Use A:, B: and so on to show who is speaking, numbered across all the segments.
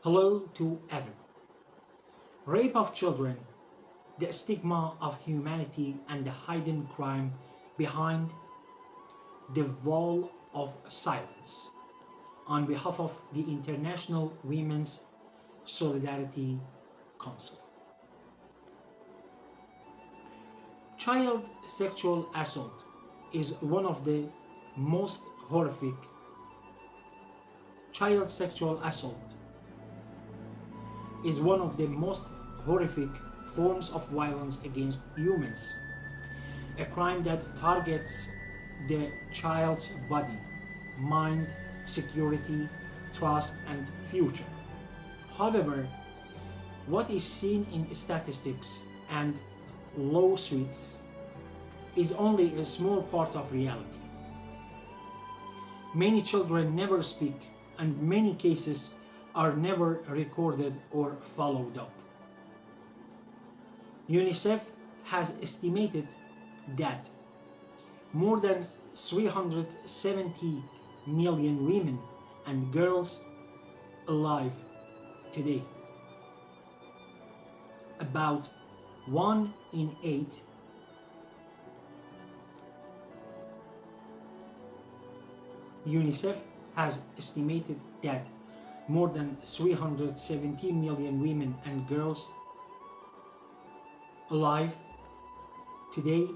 A: Hello to Evan. Rape of children, the stigma of humanity and the hidden crime behind the wall of silence. On behalf of the International Women's Solidarity Council. Child sexual assault is one of the most horrific. Child sexual assault is one of the most horrific forms of violence against humans, a crime that targets the child's body, mind, security, trust, and future. However, what is seen in statistics and lawsuits is only a small part of reality. Many children never speak, and many cases are never recorded or followed up. UNICEF has estimated that more than 370 million women and girls alive today. About 1 in 8 UNICEF has estimated that more than 370 million women and girls alive today,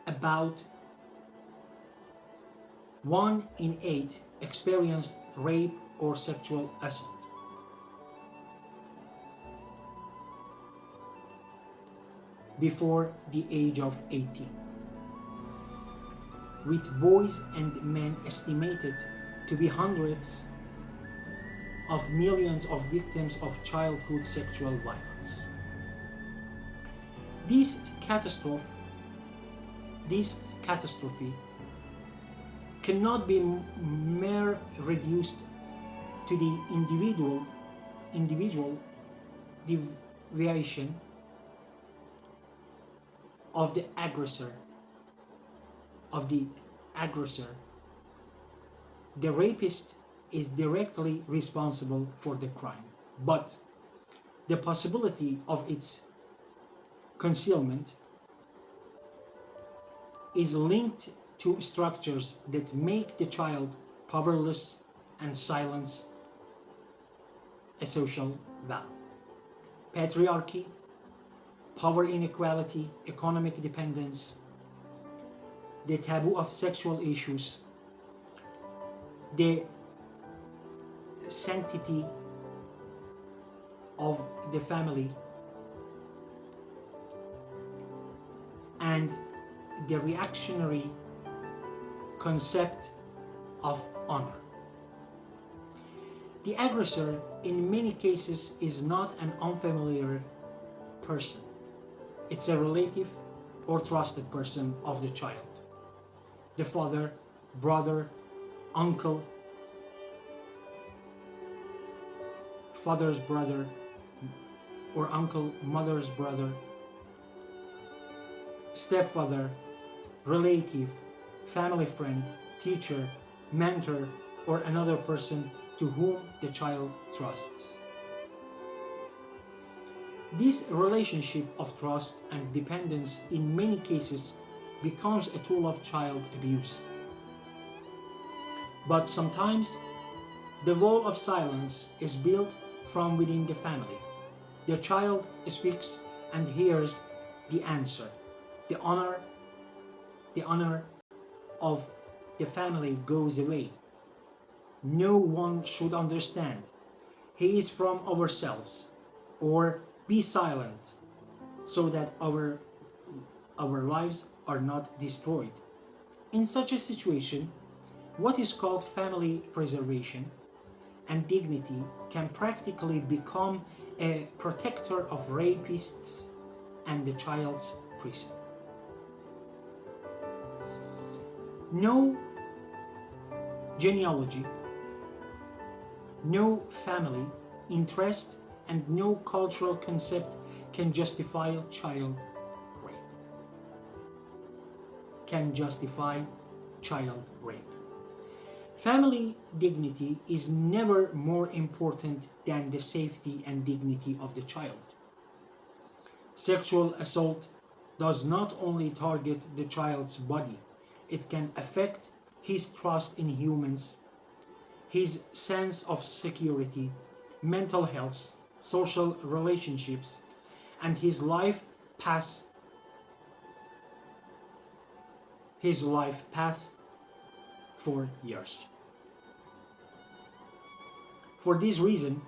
A: about 1 in 8 experienced rape or sexual assault. Before the age of 18, with boys and men estimated to be hundreds of millions of victims of childhood sexual violence. This catastrophe cannot be mere reduced to the individual deviation of the aggressor. The rapist is directly responsible for the crime, but the possibility of its concealment is linked to structures that make the child powerless and silence a social value. Patriarchy, power inequality, economic dependence, the taboo of sexual issues, the sanctity of the family, and the reactionary concept of honor. The aggressor in many cases is not an unfamiliar person. It's a relative or trusted person of the child. The father, brother, uncle, father's brother, or uncle, mother's brother, stepfather, relative, family friend, teacher, mentor, or another person to whom the child trusts. This relationship of trust and dependence in many cases becomes a tool of child abuse. But sometimes the wall of silence is built from within the family. The child speaks and hears the answer. The honor of the family goes away. No one should understand. He is from ourselves, or be silent so that our lives are not destroyed. In such a situation, what is called family preservation and dignity can practically become a protector of rapists and the child's prison. No genealogy, no family interest, and no cultural concept can justify child rape. Family dignity is never more important than the safety and dignity of the child. Sexual assault does not only target the child's body, it can affect his trust in humans, his sense of security, mental health, social relationships, and his life path for years. For this reason,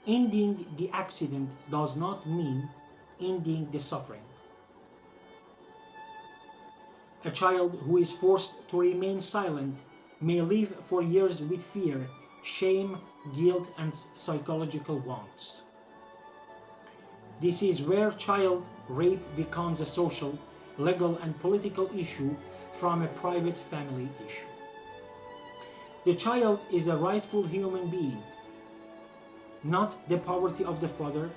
A: ending the accident does not mean ending the suffering. A child who is forced to remain silent may live for years with fear, shame, guilt, and psychological wounds. This is where child rape becomes a social, legal, and political issue from a private family issue. The child is a rightful human being, not the property of the father,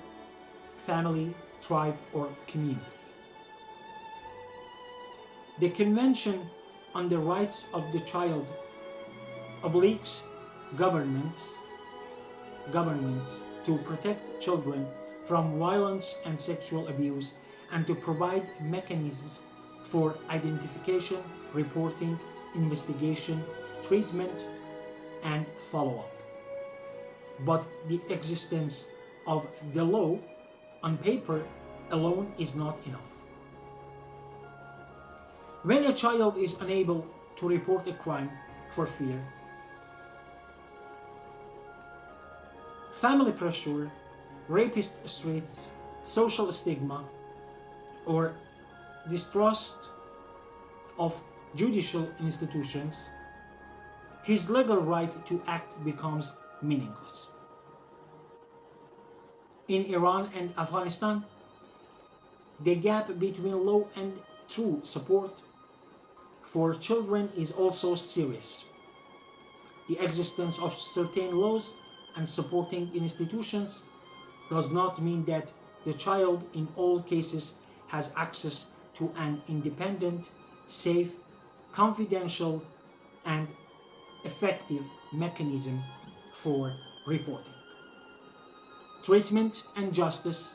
A: family, tribe, or community. The Convention on the Rights of the Child obliges governments to protect children from violence and sexual abuse and to provide mechanisms for identification, reporting, investigation, treatment, and follow-up. But the existence of the law on paper alone is not enough. When a child is unable to report a crime for fear, family pressure, rapist threats, social stigma, or distrust of judicial institutions, his legal right to act becomes meaningless. In Iran and Afghanistan, the gap between law and true support for children is also serious. The existence of certain laws and supporting institutions does not mean that the child in all cases has access to an independent, safe, confidential, and effective mechanism for reporting. Treatment and justice.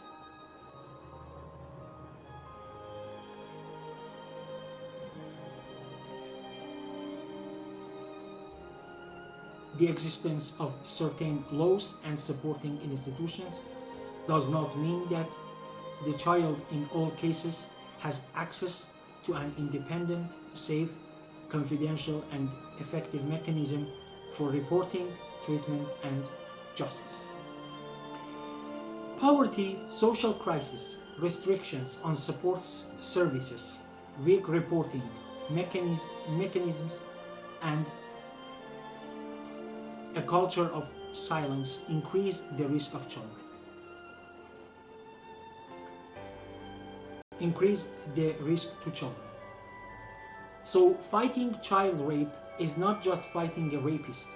A: The existence of certain laws and supporting institutions does not mean that the child in all cases has access to an independent, safe, confidential, and effective mechanism for reporting, treatment, and justice. Poverty, social crisis, restrictions on support services, weak reporting mechanisms, and a culture of silence increase the risk of children. Increase the risk to children. So fighting child rape is not just fighting a rapist.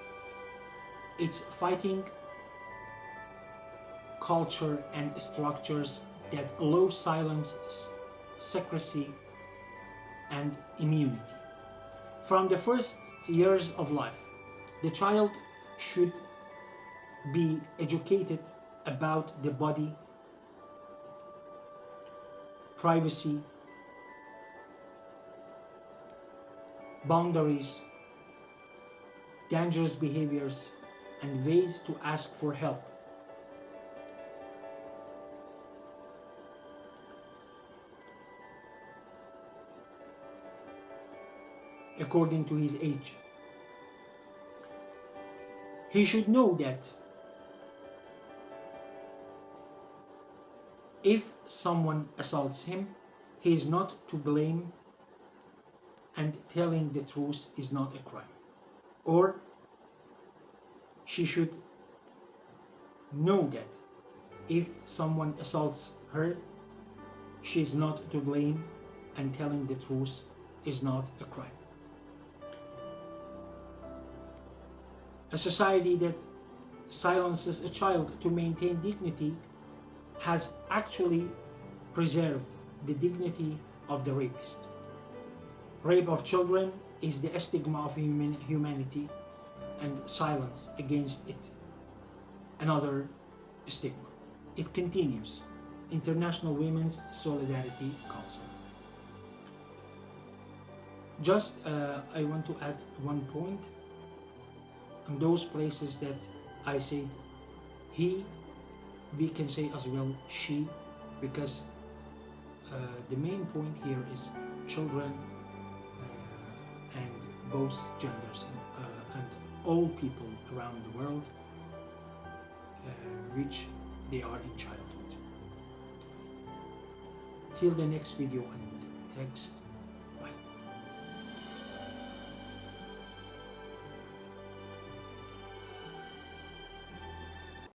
A: It's fighting culture and structures that allow silence, secrecy, and immunity. From the first years of life, the child should be educated about the body, privacy, boundaries, dangerous behaviors, and ways to ask for help. According to his age. He should know that if someone assaults him, he is not to blame, and telling the truth is not a crime. Or she should know that if someone assaults her, she is not to blame, and telling the truth is not a crime. A society that silences a child to maintain dignity has actually preserved the dignity of the rapist. Rape of children is the stigma of humanity, and silence against it. Another stigma. It continues. International Women's Solidarity Council. Just I want to add one point. On those places that I said he, we can say as well she, because the main point here is children and both genders and all people around the world which they are in childhood. Till the next video and text.